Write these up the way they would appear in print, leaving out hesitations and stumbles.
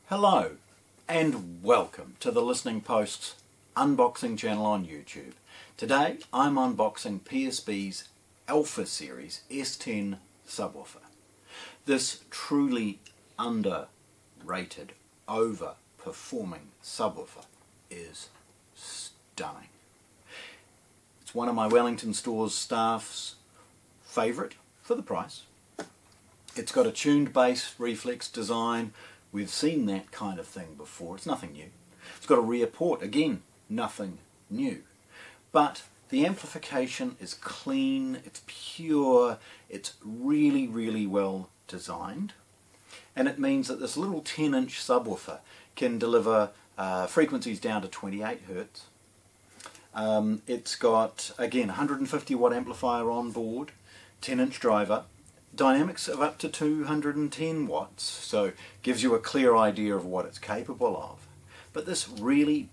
Hello and welcome to the Listening Post's unboxing channel on YouTube. Today I'm unboxing PSB's Alpha series S10 Subwoofer. This truly underrated, overperforming subwoofer is stunning. It's one of my Wellington store's staff's favourite for the price. It's got a tuned bass reflex design. We've seen that kind of thing before. It's nothing new. It's got a rear port. Again, nothing new. But the amplification is clean, it's pure, it's really, really well designed. And it means that this little 10-inch subwoofer can deliver frequencies down to 28 Hertz. It's got, again, 150 watt amplifier on board, 10-inch driver, dynamics of up to 210 watts, so gives you a clear idea of what it's capable of. But this really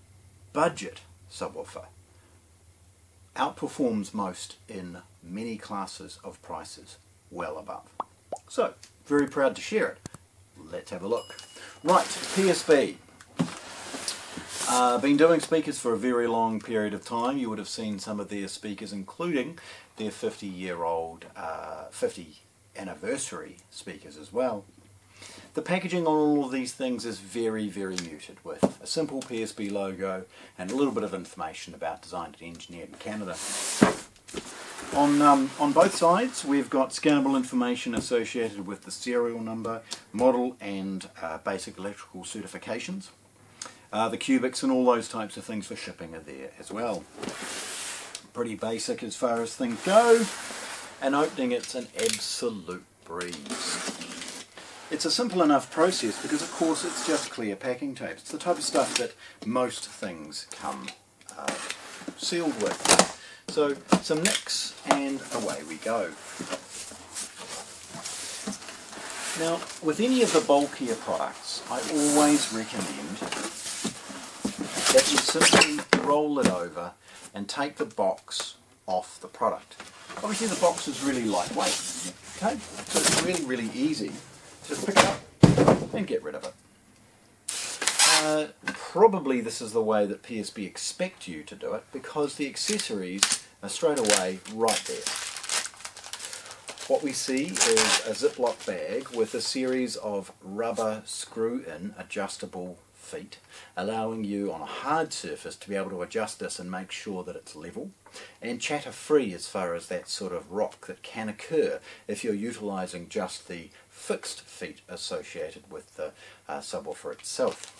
budget subwoofer outperforms most in many classes of prices well above. So, very proud to share it. Let's have a look. Right, PSB. Been doing speakers for a very long period of time. You would have seen some of their speakers, including their 50-year-old 50 anniversary speakers as well. The packaging on all of these things is very, very muted, with a simple PSB logo and a little bit of information about designed and engineered in Canada. On both sides we've got scannable information associated with the serial number, model and basic electrical certifications. The cubics and all those types of things for shipping are there as well. Pretty basic as far as things go. And opening it's an absolute breeze. It's a simple enough process because of course it's just clear packing tape. It's the type of stuff that most things come sealed with. So some nicks and away we go. Now with any of the bulkier products I always recommend that you simply roll it over and take the box off the product. Obviously the box is really lightweight, okay? So it's really, really easy to just pick it up and get rid of it. Probably this is the way that PSB expect you to do it because the accessories are straight away right there. What we see is a Ziploc bag with a series of rubber screw-in adjustable feet, allowing you on a hard surface to be able to adjust this and make sure that it's level and chatter free as far as that sort of rock that can occur if you're utilizing just the fixed feet associated with the subwoofer itself.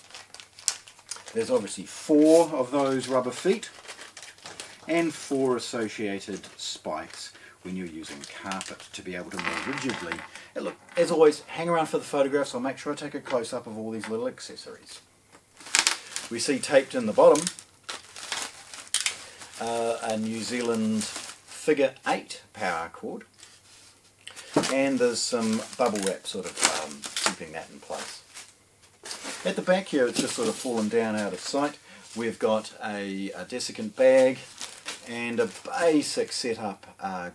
There's obviously 4 of those rubber feet and 4 associated spikes when you're using carpet to be able to more rigidly. And look, as always, hang around for the photographs. I'll make sure I take a close-up of all these little accessories. We see taped in the bottom a New Zealand figure 8 power cord, and there's some bubble wrap sort of keeping that in place. At the back here it's just sort of fallen down out of sight. We've got a desiccant bag and a basic setup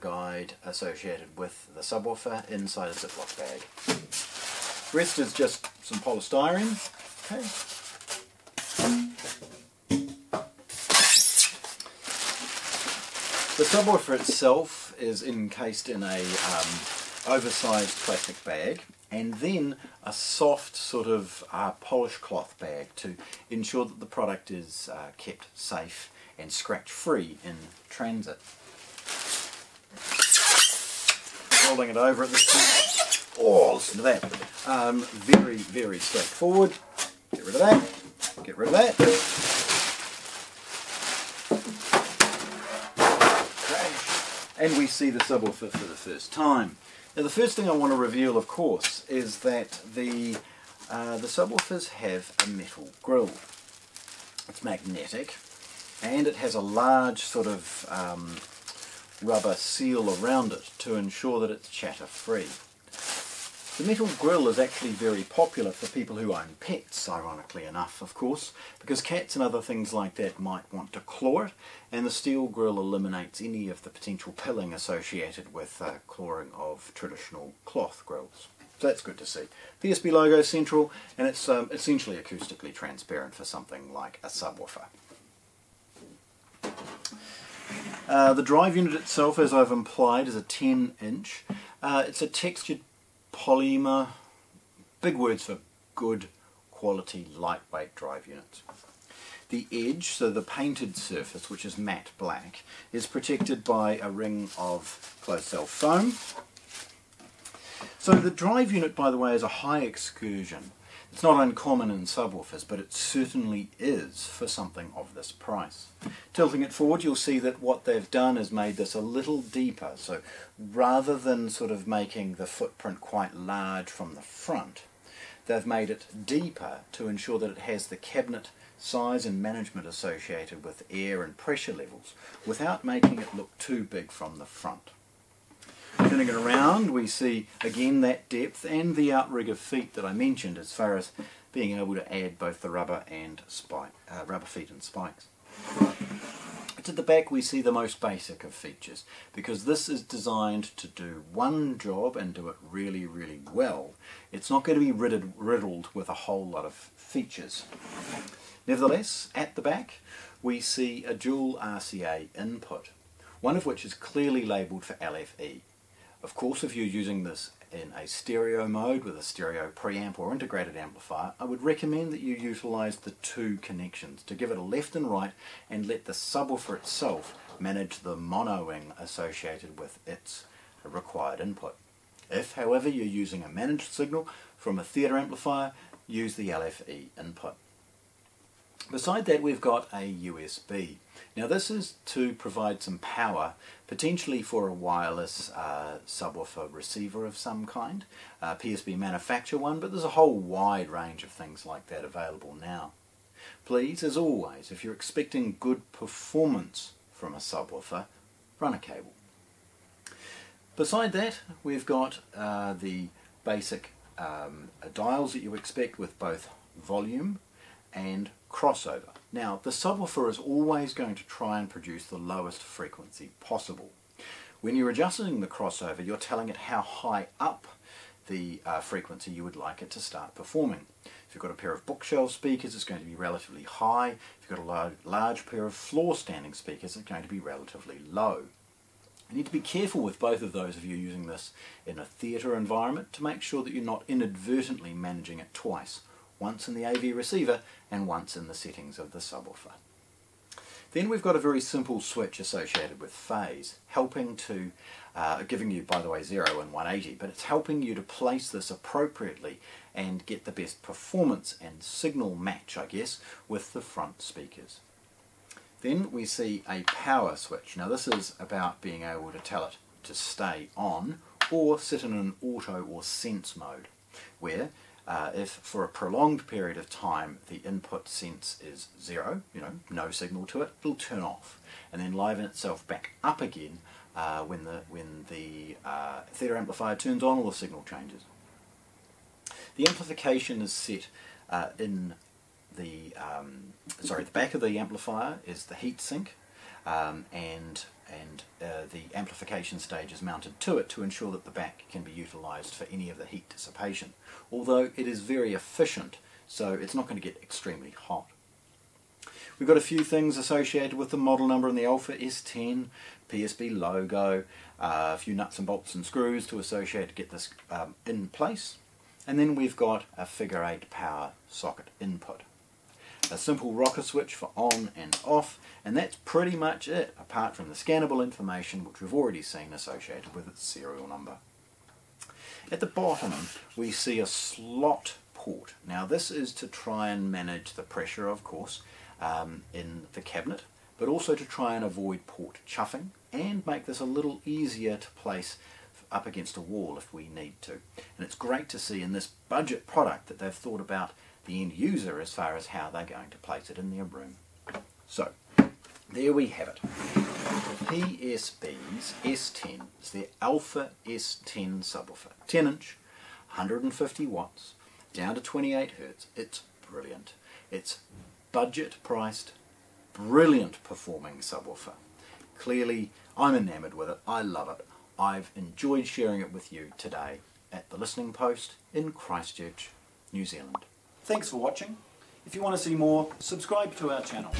guide associated with the subwoofer inside a Ziploc bag. The rest is just some polystyrene. Okay. The subwoofer itself is encased in a oversized plastic bag and then a soft sort of polish cloth bag to ensure that the product is kept safe and scratch free in transit. Rolling it over at this point. Oh, listen to that. Very, very straightforward. Get rid of that. Get rid of that. And we see the subwoofer for the first time. Now the first thing I want to reveal, of course, is that the subwoofers have a metal grille. It's magnetic and it has a large sort of rubber seal around it to ensure that it's chatter free. The metal grille is actually very popular for people who own pets, ironically enough, of course, because cats and other things like that might want to claw it, and the steel grille eliminates any of the potential pilling associated with clawing of traditional cloth grills. So that's good to see. PSB logo central, and it's essentially acoustically transparent for something like a subwoofer. The drive unit itself, as I've implied, is a 10-inch. It's a textured polymer, big words for good quality lightweight drive units. The edge, so the painted surface, which is matte black, is protected by a ring of closed cell foam. So the drive unit, by the way, is a high excursion. It's not uncommon in subwoofers, but it certainly is for something of this price. Tilting it forward, you'll see that what they've done is made this a little deeper. So rather than sort of making the footprint quite large from the front, they've made it deeper to ensure that it has the cabinet size and management associated with air and pressure levels without making it look too big from the front. Turning it around, we see again that depth and the outrigger feet that I mentioned as far as being able to add both the rubber and rubber feet and spikes. At the back we see the most basic of features, because this is designed to do one job and do it really, really well. It's not going to be riddled with a whole lot of features. Nevertheless, at the back we see a dual RCA input, one of which is clearly labelled for LFE. Of course, if you're using this in a stereo mode with a stereo preamp or integrated amplifier, I would recommend that you utilise the two connections to give it a left and right and let the subwoofer itself manage the monoing associated with its required input. If, however, you're using a managed signal from a theatre amplifier, use the LFE input. Beside that, we've got a USB. Now this is to provide some power, potentially for a wireless subwoofer receiver of some kind. PSB manufacture one, but there's a whole wide range of things like that available now. Please, as always, if you're expecting good performance from a subwoofer, run a cable. Beside that, we've got the basic dials that you expect with both volume and crossover. Now, the subwoofer is always going to try and produce the lowest frequency possible. When you're adjusting the crossover, you're telling it how high up the frequency you would like it to start performing. If you've got a pair of bookshelf speakers, it's going to be relatively high. If you've got a large pair of floor standing speakers, it's going to be relatively low. You need to be careful with both of those if you're using this in a theatre environment to make sure that you're not inadvertently managing it twice. Once in the AV receiver and once in the settings of the subwoofer. Then we've got a very simple switch associated with phase, helping to, giving you, by the way, 0 and 180, but it's helping you to place this appropriately and get the best performance and signal match, I guess, with the front speakers. Then we see a power switch. Now this is about being able to tell it to stay on or sit in an auto or sense mode, where if for a prolonged period of time the input sense is 0, no signal to it, it'll turn off and then liven itself back up again when the theatre amplifier turns on or the signal changes. The amplification is set in the back of the amplifier is the heat sink, and the amplification stage is mounted to it to ensure that the back can be utilised for any of the heat dissipation, although it is very efficient, so it's not going to get extremely hot. We've got a few things associated with the model number and the Alpha S10, PSB logo, a few nuts and bolts and screws to associate to get this in place, and then we've got a figure 8 power socket input. A simple rocker switch for on and off, and that's pretty much it, apart from the scannable information which we've already seen associated with its serial number. At the bottom we see a slot port. Now this is to try and manage the pressure, of course, in the cabinet, but also to try and avoid port chuffing and make this a little easier to place up against a wall if we need to. And it's great to see in this budget product that they've thought about the end user as far as how they're going to place it in their room. So, there we have it. PSB's S10 is their Alpha S10 subwoofer. 10-inch, 150 watts, down to 28 Hz. It's brilliant. It's budget-priced, brilliant performing subwoofer. Clearly, I'm enamoured with it. I love it. I've enjoyed sharing it with you today. at the Listening Post in Christchurch, New Zealand. Thanks for watching. If you want to see more, subscribe to our channel.